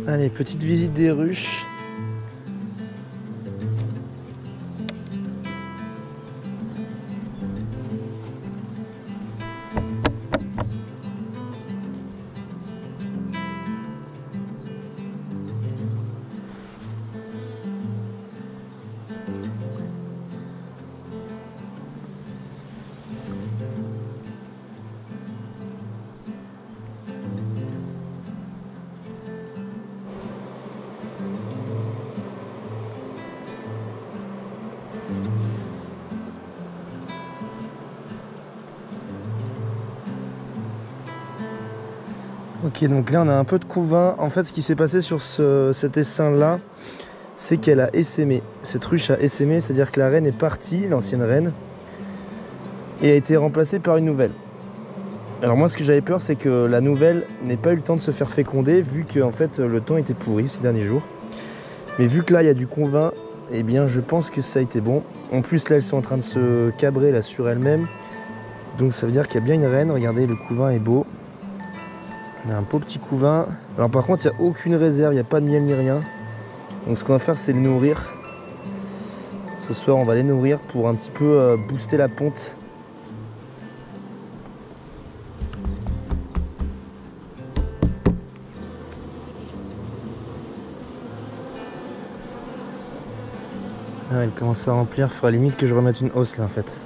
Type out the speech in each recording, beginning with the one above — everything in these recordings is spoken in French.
Allez, petite visite des ruches. Ok, donc là on a un peu de couvain. En fait, ce qui s'est passé sur cet essaim là, c'est qu'elle a essaimé. Cette ruche a essaimé, c'est-à-dire que la reine est partie, l'ancienne reine, et a été remplacée par une nouvelle. Alors moi, ce que j'avais peur, c'est que la nouvelle n'ait pas eu le temps de se faire féconder, vu que en fait le temps était pourri ces derniers jours. Mais vu que là il y a du couvain, eh bien je pense que ça a été bon. En plus là, elles sont en train de se cabrer là sur elles-mêmes, donc ça veut dire qu'il y a bien une reine. Regardez, le couvain est beau. On a un beau petit couvain. Alors par contre, il n'y a aucune réserve, il n'y a pas de miel ni rien. Donc ce qu'on va faire, c'est les nourrir. Ce soir, on va les nourrir pour un petit peu booster la ponte. Ah, elle commence à remplir. Il faudra limite que je remette une hausse là en fait.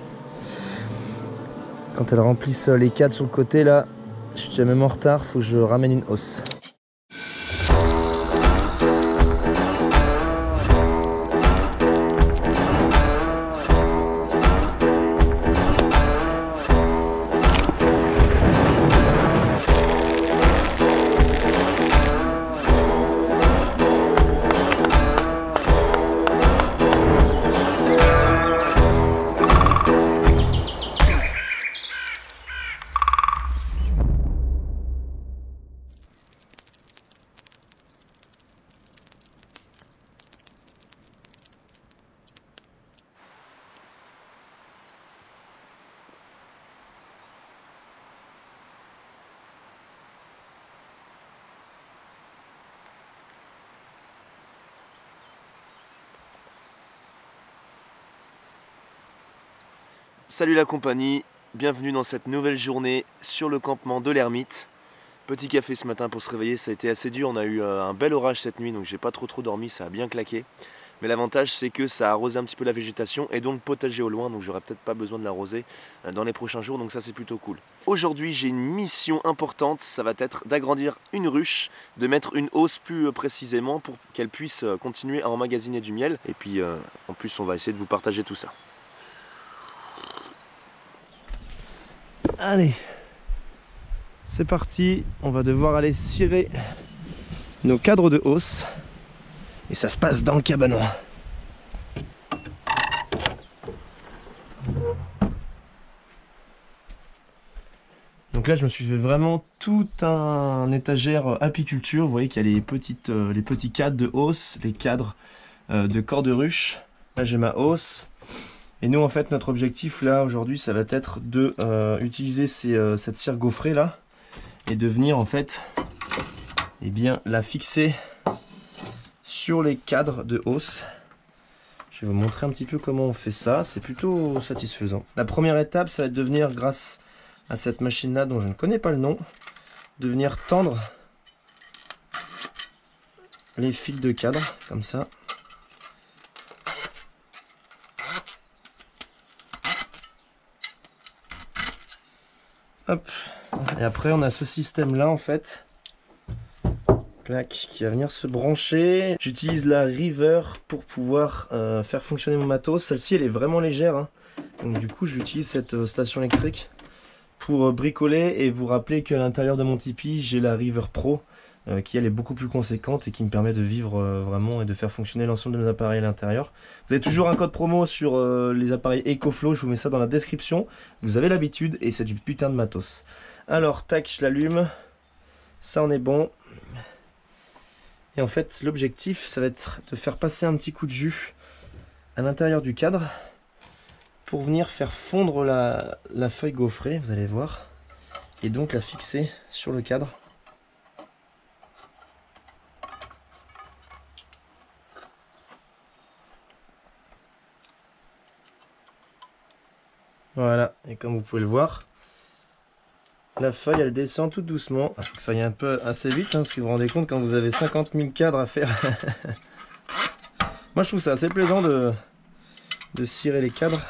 Quand elles remplissent les cadres sur le côté là, je suis déjà même en retard, faut que je ramène une hausse. Salut la compagnie, bienvenue dans cette nouvelle journée sur le campement de l'Ermite. Petit café ce matin pour se réveiller, ça a été assez dur, on a eu un bel orage cette nuit donc j'ai pas trop dormi, ça a bien claqué. Mais l'avantage c'est que ça a arrosé un petit peu la végétation et donc le potager au loin, donc j'aurai peut-être pas besoin de l'arroser dans les prochains jours, donc ça c'est plutôt cool. Aujourd'hui j'ai une mission importante, ça va être d'agrandir une ruche, de mettre une hausse plus précisément pour qu'elle puisse continuer à emmagasiner du miel. Et puis en plus on va essayer de vous partager tout ça. Allez, c'est parti, on va devoir aller cirer nos cadres de hausse et ça se passe dans le cabanon. Donc là je me suis fait vraiment tout un étagère apiculture. Vous voyez qu'il y a les petits cadres de hausse, les cadres de corps de ruche. Là j'ai ma hausse. Et nous en fait notre objectif là aujourd'hui ça va être de utiliser cette cire gaufrée là et de venir en fait la fixer sur les cadres de hausse. Je vais vous montrer un petit peu comment on fait ça, c'est plutôt satisfaisant. La première étape ça va être de venir, grâce à cette machine là dont je ne connais pas le nom, de venir tendre les fils de cadre comme ça. Hop. Et après on a ce système là en fait, clac, qui va venir se brancher. J'utilise la River pour pouvoir faire fonctionner mon matos. Celle-ci elle est vraiment légère hein. Donc du coup j'utilise cette station électrique pour bricoler et vous rappeler qu'à l'intérieur de mon tipi j'ai la River Pro qui elle est beaucoup plus conséquente et qui me permet de vivre vraiment et de faire fonctionner l'ensemble de mes appareils à l'intérieur. Vous avez toujours un code promo sur les appareils EcoFlow, je vous mets ça dans la description. Vous avez l'habitude et c'est du putain de matos. Alors tac, je l'allume, ça on est bon. Et en fait l'objectif ça va être de faire passer un petit coup de jus à l'intérieur du cadre pour venir faire fondre la feuille gaufrée, vous allez voir, et donc la fixer sur le cadre. Voilà, et comme vous pouvez le voir, la feuille elle descend tout doucement. Il faut que ça aille un peu assez vite, hein, parce que vous vous rendez compte quand vous avez 50 000 cadres à faire. Moi je trouve ça assez plaisant de cirer les cadres.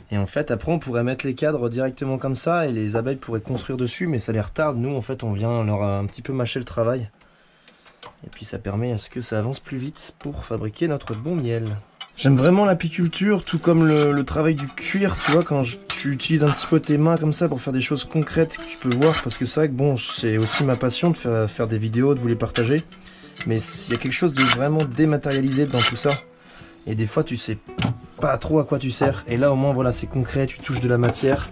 Et en fait après on pourrait mettre les cadres directement comme ça et les abeilles pourraient construire dessus, mais ça les retarde. Nous en fait on vient leur un petit peu mâcher le travail. Et puis ça permet à ce que ça avance plus vite pour fabriquer notre bon miel. J'aime vraiment l'apiculture, tout comme le travail du cuir, tu vois, quand tu utilises un petit peu tes mains comme ça pour faire des choses concrètes que tu peux voir, parce que c'est vrai que bon, c'est aussi ma passion de faire des vidéos, de vous les partager, mais il y a quelque chose de vraiment dématérialisé dans tout ça, et des fois tu sais pas trop à quoi tu sers, et là au moins voilà, c'est concret, tu touches de la matière,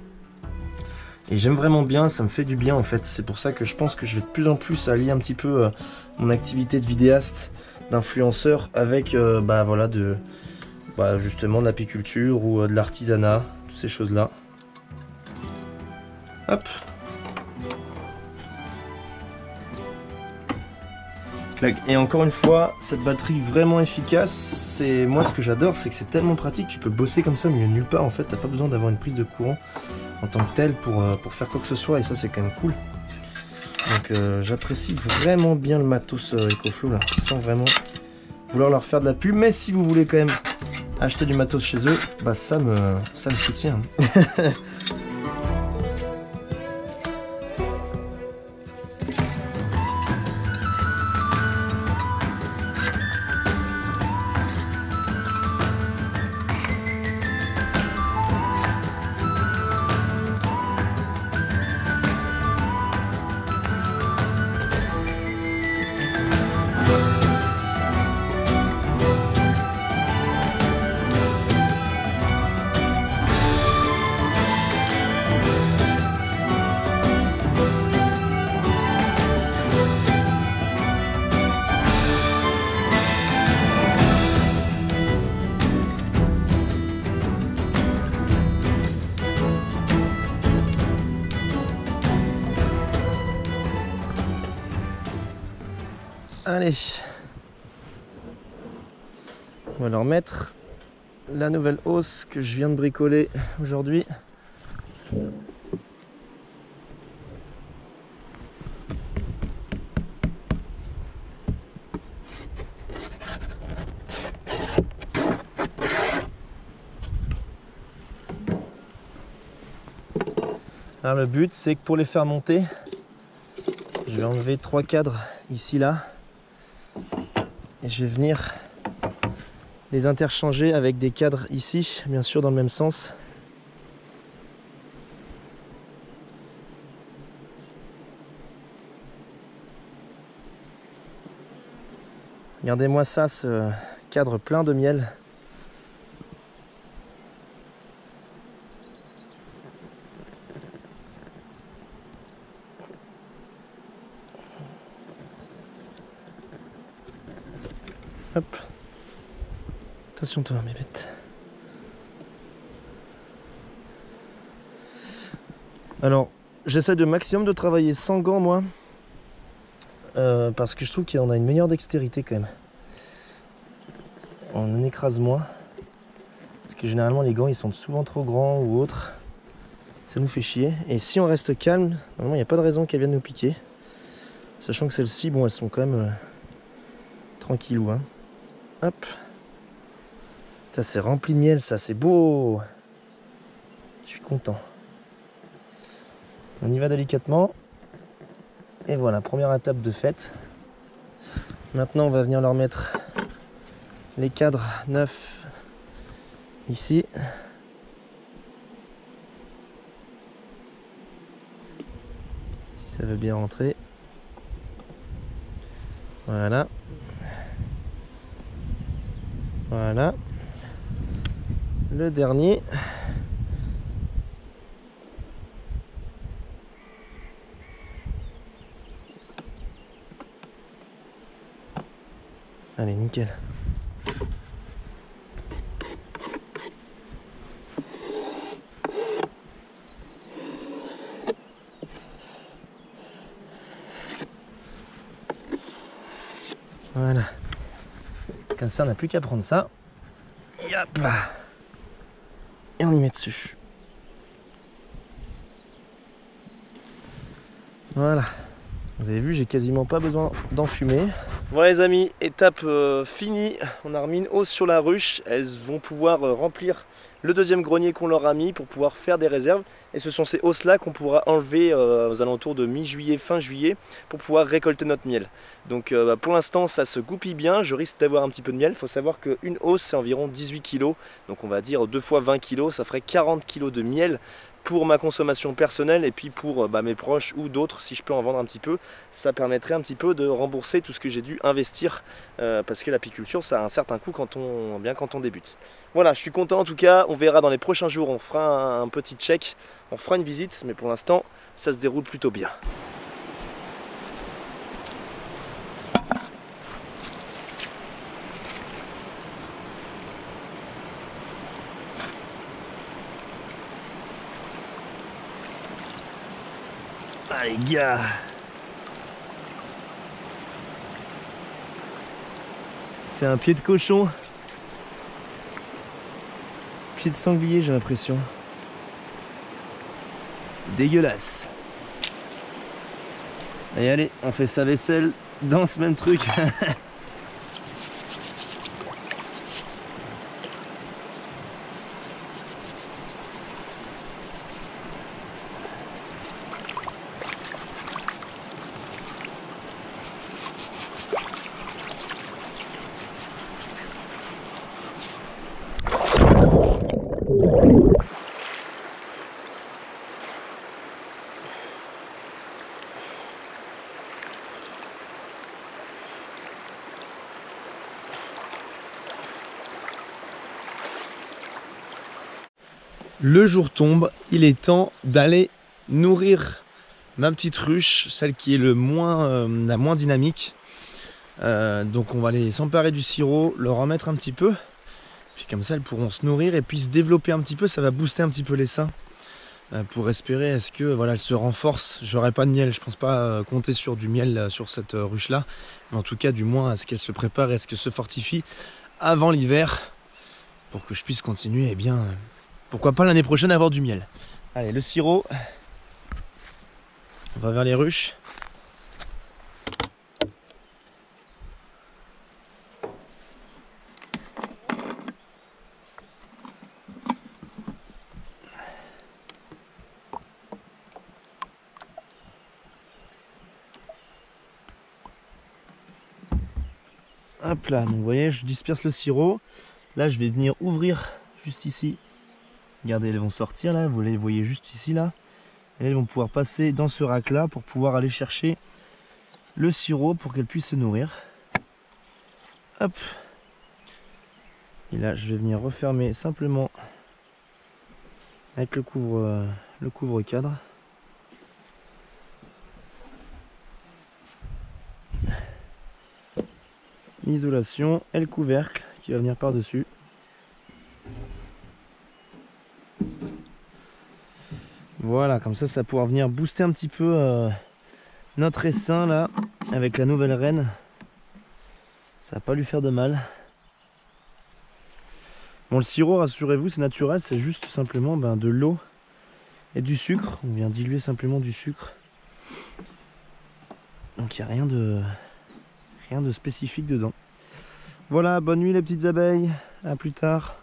et j'aime vraiment bien, ça me fait du bien en fait, c'est pour ça que je pense que je vais de plus en plus allier un petit peu mon activité de vidéaste, d'influenceur, avec bah voilà, justement de l'apiculture ou de l'artisanat, toutes ces choses là. Hop. Clac. Et encore une fois, cette batterie vraiment efficace, c'est moi ce que j'adore, c'est que c'est tellement pratique, tu peux bosser comme ça mais nulle part en fait, t'as pas besoin d'avoir une prise de courant en tant que telle pour faire quoi que ce soit, et ça c'est quand même cool. Donc j'apprécie vraiment bien le matos EcoFlow là, sans vraiment vouloir leur faire de la pub, mais si vous voulez quand même acheter du matos chez eux, bah ça me soutient. Allez, on va leur mettre la nouvelle hausse que je viens de bricoler aujourd'hui. Alors le but c'est que pour les faire monter, je vais enlever 3 cadres ici là. Et je vais venir les interchanger avec des cadres ici, bien sûr dans le même sens. Regardez-moi ça, ce cadre plein de miel. Hop. Attention toi mes bêtes. Alors j'essaie de maximum de travailler sans gants moi. Parce que je trouve qu'on a une meilleure dextérité quand même. On en écrase moins. Parce que généralement les gants ils sont souvent trop grands ou autres. Ça nous fait chier. Et si on reste calme, normalement il n'y a pas de raison qu'elles viennent nous piquer. Sachant que celles-ci, bon elles sont quand même tranquillou hein. Hop. Ça c'est rempli de miel, ça c'est beau. Je suis content. On y va délicatement. Et voilà, première étape de faite. Maintenant on va venir leur mettre les cadres neufs ici. Si ça veut bien rentrer. Voilà. Voilà. Le dernier. Allez, nickel. Voilà. Comme ça, on n'a plus qu'à prendre ça. Et hop là. et on y met dessus. Voilà. Vous avez vu, j'ai quasiment pas besoin d'enfumer. Voilà les amis, étape finie. On a remis une hausse sur la ruche. Elles vont pouvoir remplir le deuxième grenier qu'on leur a mis pour pouvoir faire des réserves. Et ce sont ces hausses là qu'on pourra enlever aux alentours de mi-juillet, fin juillet pour pouvoir récolter notre miel. Donc pour l'instant ça se goupille bien, je risque d'avoir un petit peu de miel. Il faut savoir qu'une hausse c'est environ 18 kg. Donc on va dire 2 fois 20 kg, ça ferait 40 kg de miel pour ma consommation personnelle et puis pour mes proches ou d'autres, si je peux en vendre un petit peu, ça permettrait un petit peu de rembourser tout ce que j'ai dû investir parce que l'apiculture ça a un certain coût quand on débute. Voilà, je suis content en tout cas, on verra dans les prochains jours, on fera un petit check, on fera une visite, mais pour l'instant ça se déroule plutôt bien. Ah les gars, c'est un pied de cochon, pied de sanglier j'ai l'impression, dégueulasse. Et allez, on fait sa vaisselle dans ce même truc. Le jour tombe, il est temps d'aller nourrir ma petite ruche, celle qui est la moins dynamique. Donc on va aller s'emparer du sirop, leur en mettre un petit peu. Puis comme ça elles pourront se nourrir et puis se développer un petit peu, ça va booster un petit peu les seins. Pour espérer est-ce que voilà, elles se renforcent. J'aurai pas de miel, je pense pas compter sur du miel sur cette ruche là. Mais en tout cas du moins à ce qu'elles se préparent et à ce qu'elles se fortifient avant l'hiver. Pour que je puisse continuer et bien... pourquoi pas l'année prochaine avoir du miel. Allez, le sirop. On va vers les ruches. Hop là, donc vous voyez, je disperse le sirop. Là, je vais venir ouvrir juste ici. Regardez, elles vont sortir là, vous les voyez juste ici là. Et elles vont pouvoir passer dans ce rack là pour pouvoir aller chercher le sirop pour qu'elles puissent se nourrir. Hop. Et là, je vais venir refermer simplement avec le couvre-cadre. L'isolation et le couvercle qui va venir par-dessus. Voilà, comme ça, ça va pouvoir venir booster un petit peu notre essaim là, avec la nouvelle reine. Ça va pas lui faire de mal. Bon, le sirop, rassurez-vous, c'est naturel, c'est juste simplement de l'eau et du sucre. On vient diluer simplement du sucre. Donc il n'y a rien de spécifique dedans. Voilà, bonne nuit les petites abeilles, à plus tard.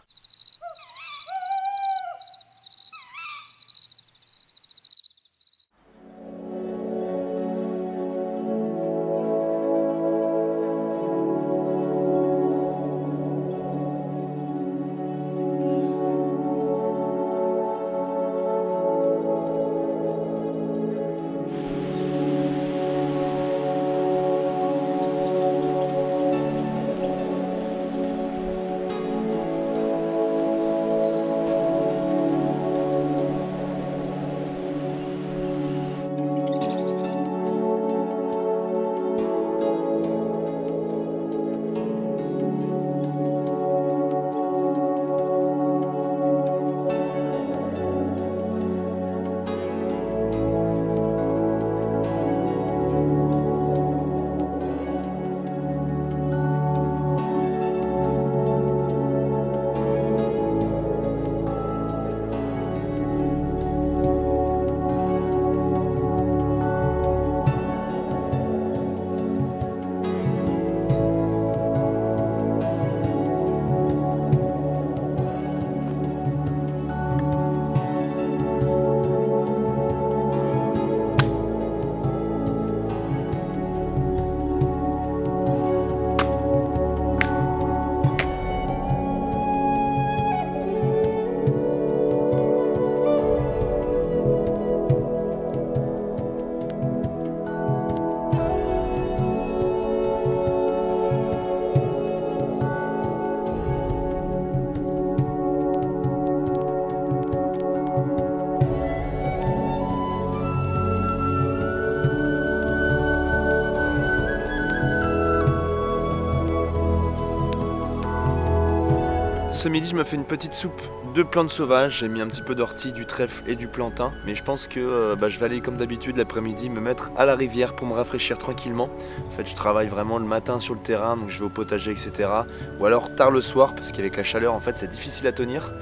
Ce midi, je me fais une petite soupe de plantes sauvages. J'ai mis un petit peu d'ortie, du trèfle et du plantain. Mais je pense que je vais aller comme d'habitude l'après-midi me mettre à la rivière pour me rafraîchir tranquillement. En fait, je travaille vraiment le matin sur le terrain, donc je vais au potager, etc. Ou alors tard le soir, parce qu'avec la chaleur, en fait, c'est difficile à tenir.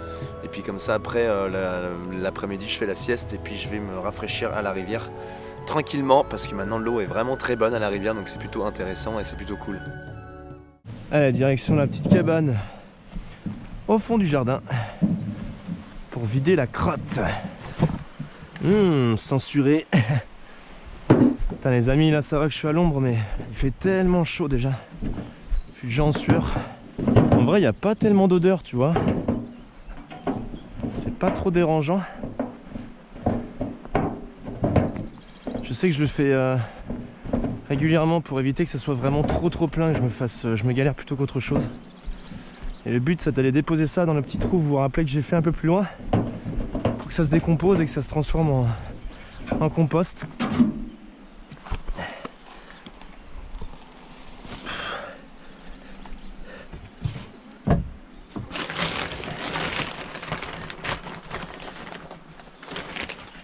Et puis comme ça, après l'après-midi, je fais la sieste et puis je vais me rafraîchir à la rivière tranquillement, parce que maintenant l'eau est vraiment très bonne à la rivière, donc c'est plutôt intéressant et c'est plutôt cool. Allez, direction la petite cabane au fond du jardin pour vider la crotte. Censuré. Putain les amis, là ça va que je suis à l'ombre, mais il fait tellement chaud déjà. Je suis déjà en sueur. En vrai, il n'y a pas tellement d'odeur, tu vois. C'est pas trop dérangeant. Je sais que je le fais régulièrement pour éviter que ça soit vraiment trop plein, que je me galère plutôt qu'autre chose. Et le but, c'est d'aller déposer ça dans le petit trou, vous vous rappelez que j'ai fait un peu plus loin, pour que ça se décompose et que ça se transforme en compost.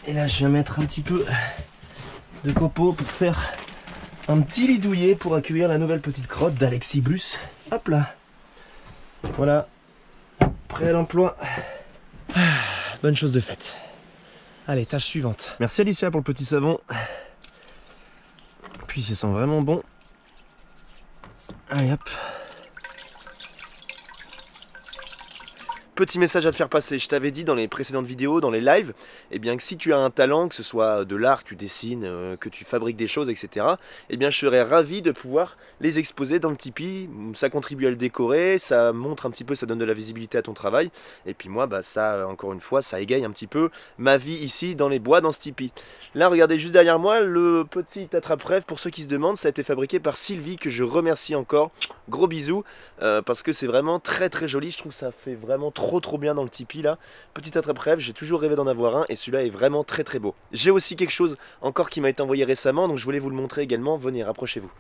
Et là, je viens mettre un petit peu de copeaux pour faire un petit lit douillet pour accueillir la nouvelle petite crotte d'Alexibus. Hop là. Voilà. Prêt à l'emploi. Bonne chose de faite. Allez, tâche suivante. Merci Alicia pour le petit savon. Puis ça sent vraiment bon. Allez hop. Petit message à te faire passer, je t'avais dit dans les précédentes vidéos, dans les lives, eh bien que si tu as un talent, que ce soit de l'art, que tu dessines, que tu fabriques des choses, etc., eh bien je serais ravi de pouvoir les exposer dans le Tipeee. Ça contribue à le décorer, ça montre un petit peu, ça donne de la visibilité à ton travail. Et puis moi, ça, encore une fois, ça égaye un petit peu ma vie ici dans les bois, dans ce Tipeee. Là, regardez juste derrière moi, le petit attrape-rêve, pour ceux qui se demandent, ça a été fabriqué par Sylvie, que je remercie encore. Gros bisous, parce que c'est vraiment très joli, je trouve que ça fait vraiment trop bien dans le Tipeee là. Petit attrape-rêve, j'ai toujours rêvé d'en avoir un et celui-là est vraiment très beau. J'ai aussi quelque chose encore qui m'a été envoyé récemment, donc je voulais vous le montrer également. Venez, rapprochez-vous.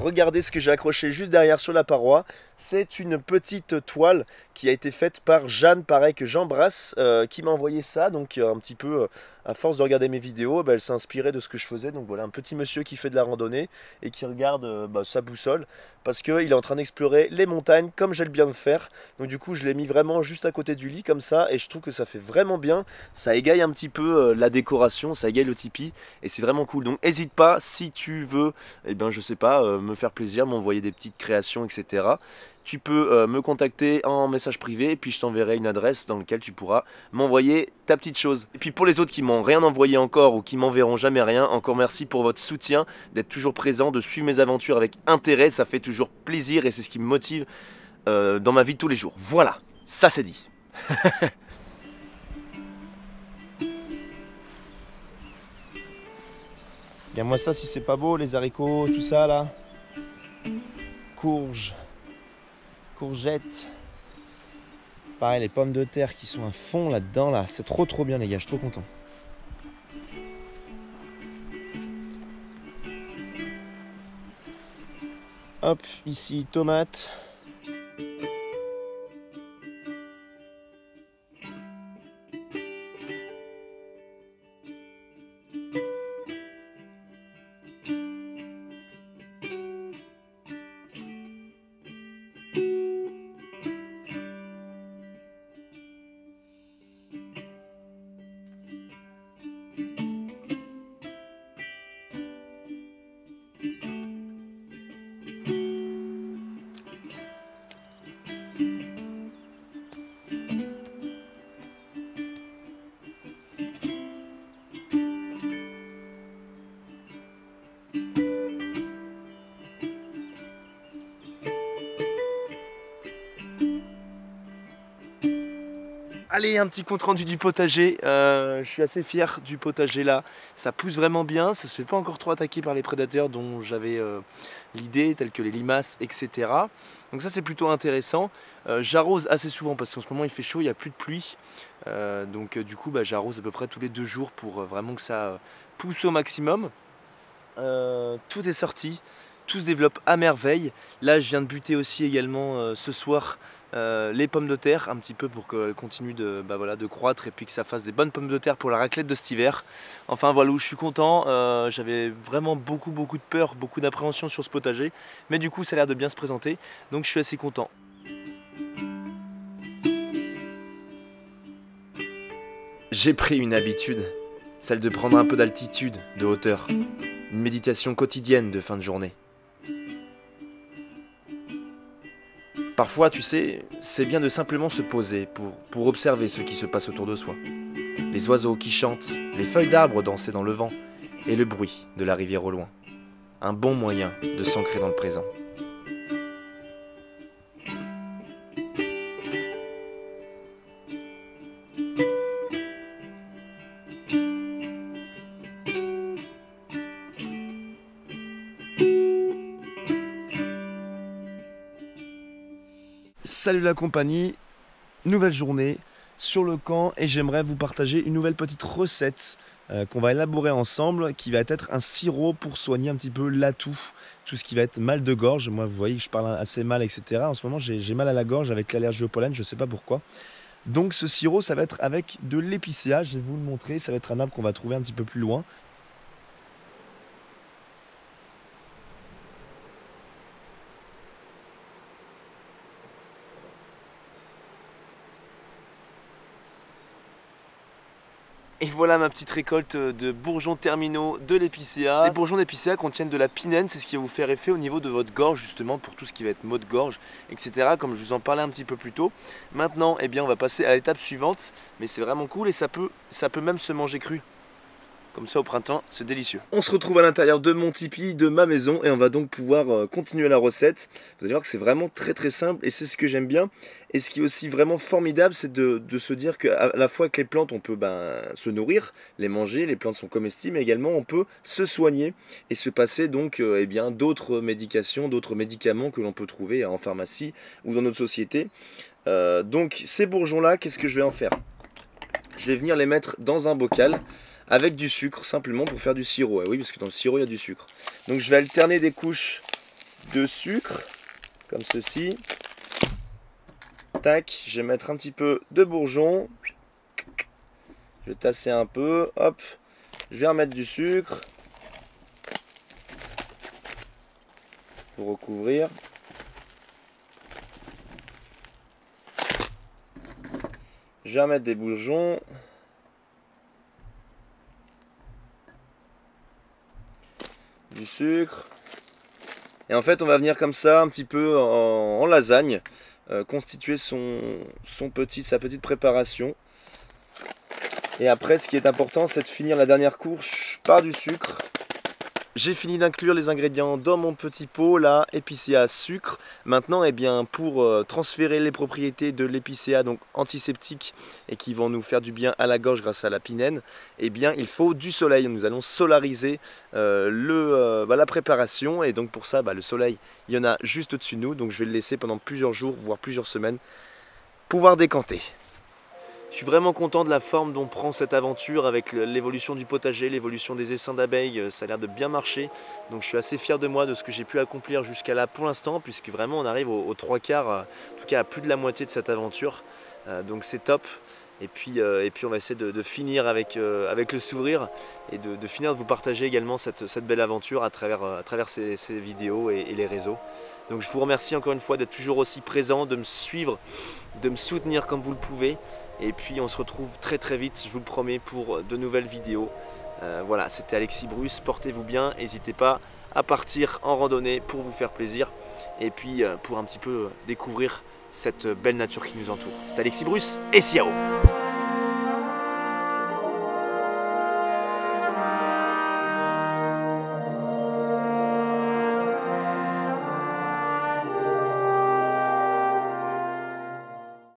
Regardez ce que j'ai accroché juste derrière sur la paroi. C'est une petite toile qui a été faite par Jeanne, pareil que j'embrasse, qui m'a envoyé ça. Donc un petit peu, à force de regarder mes vidéos, elle s'est inspirée de ce que je faisais. Donc voilà, un petit monsieur qui fait de la randonnée et qui regarde sa boussole, parce qu'il est en train d'explorer les montagnes comme j'ai le bien de faire. Donc du coup, je l'ai mis vraiment juste à côté du lit comme ça, et je trouve que ça fait vraiment bien. Ça égaye un petit peu la décoration, ça égaye le Tipeee, et c'est vraiment cool. Donc n'hésite pas, si tu veux, je sais pas, me faire plaisir, m'envoyer des petites créations, etc. Tu peux me contacter en message privé et puis je t'enverrai une adresse dans laquelle tu pourras m'envoyer ta petite chose. Et puis pour les autres qui m'ont rien envoyé encore ou qui m'enverront jamais rien, encore merci pour votre soutien, d'être toujours présent, de suivre mes aventures avec intérêt, ça fait toujours plaisir et c'est ce qui me motive dans ma vie de tous les jours. Voilà, ça c'est dit. Regarde-moi ça si c'est pas beau, les haricots, tout ça là. Courges. Courgettes, pareil les pommes de terre qui sont à fond là-dedans là, c'est trop bien les gars, je suis trop content. Hop, ici tomates. Allez, un petit compte rendu du potager. Je suis assez fier du potager là. Ça pousse vraiment bien. Ça se fait pas encore trop attaquer par les prédateurs dont j'avais l'idée, tels que les limaces, etc. Donc ça c'est plutôt intéressant. J'arrose assez souvent parce qu'en ce moment il fait chaud, il n'y a plus de pluie. Du coup j'arrose à peu près tous les 2 jours pour vraiment que ça pousse au maximum. Tout est sorti. Tout se développe à merveille. Là je viens de buter aussi également ce soir les pommes de terre un petit peu pour qu'elles continuent de croître et puis que ça fasse des bonnes pommes de terre pour la raclette de cet hiver. Enfin voilà où je suis content, j'avais vraiment beaucoup de peur, beaucoup d'appréhension sur ce potager, mais du coup ça a l'air de bien se présenter, donc je suis assez content. J'ai pris une habitude, celle de prendre un peu d'altitude, de hauteur, une méditation quotidienne de fin de journée. Parfois, tu sais, c'est bien de simplement se poser pour observer ce qui se passe autour de soi. Les oiseaux qui chantent, les feuilles d'arbres danser dans le vent, et le bruit de la rivière au loin. Un bon moyen de s'ancrer dans le présent. Salut la compagnie, nouvelle journée sur le camp et j'aimerais vous partager une nouvelle petite recette qu'on va élaborer ensemble qui va être un sirop pour soigner un petit peu l'atout, tout ce qui va être mal de gorge. Moi vous voyez que je parle assez mal etc. En ce moment j'ai mal à la gorge avec l'allergie au pollen, je ne sais pas pourquoi. Donc ce sirop ça va être avec de l'épicéa, je vais vous le montrer, ça va être un arbre qu'on va trouver un petit peu plus loin. Et voilà ma petite récolte de bourgeons terminaux de l'épicéa. Les bourgeons d'épicéa contiennent de la pinène, c'est ce qui va vous faire effet au niveau de votre gorge justement pour tout ce qui va être maux de gorge, etc. Comme je vous en parlais un petit peu plus tôt. Maintenant, eh bien, on va passer à l'étape suivante, mais c'est vraiment cool et ça peut même se manger cru. Comme ça au printemps, c'est délicieux. On se retrouve à l'intérieur de mon tipi, de ma maison, et on va donc pouvoir continuer la recette. Vous allez voir que c'est vraiment très simple et c'est ce que j'aime bien. Et ce qui est aussi vraiment formidable, c'est de se dire qu'à la fois avec les plantes, on peut se nourrir, les manger, les plantes sont comestibles, mais également on peut se soigner et se passer donc eh bien d'autres médications, d'autres médicaments que l'on peut trouver en pharmacie ou dans notre société. Donc ces bourgeons-là, qu'est-ce que je vais en faire? Je vais venir les mettre dans un bocal avec du sucre simplement pour faire du sirop. Et oui, parce que dans le sirop il y a du sucre. Donc je vais alterner des couches de sucre comme ceci. Tac, je vais mettre un petit peu de bourgeon. Je vais tasser un peu, hop. Je vais remettre du sucre pour recouvrir. Je vais remettre des bourgeons. Du sucre. Et en fait on va venir comme ça un petit peu en lasagne constituer sa petite préparation. Et après ce qui est important c'est de finir la dernière couche par du sucre. J'ai fini d'inclure les ingrédients dans mon petit pot là, épicéa, sucre. Maintenant, eh bien, pour transférer les propriétés de l'épicéa, donc antiseptique, et qui vont nous faire du bien à la gorge grâce à la pinène, eh bien, il faut du soleil. Nous allons solariser la préparation, et donc pour ça, le soleil, il y en a juste au-dessus de nous, donc je vais le laisser pendant plusieurs jours, voire plusieurs semaines, pouvoir décanter. Je suis vraiment content de la forme dont prend cette aventure avec l'évolution du potager, l'évolution des essaims d'abeilles, ça a l'air de bien marcher. Donc je suis assez fier de moi, de ce que j'ai pu accomplir jusqu'à là pour l'instant, puisque vraiment on arrive aux 3/4, en tout cas à plus de la moitié de cette aventure. Donc c'est top. Et puis on va essayer de finir avec le sourire et de finir de vous partager également cette belle aventure à travers ces vidéos et les réseaux. Donc je vous remercie encore une fois d'être toujours aussi présent, de me suivre, de me soutenir comme vous le pouvez. Et puis on se retrouve très vite, je vous le promets, pour de nouvelles vidéos. Voilà, c'était Alexis Bruce, portez-vous bien, n'hésitez pas à partir en randonnée pour vous faire plaisir. Et puis pour un petit peu découvrir cette belle nature qui nous entoure. C'est Alexis Bruce et ciao!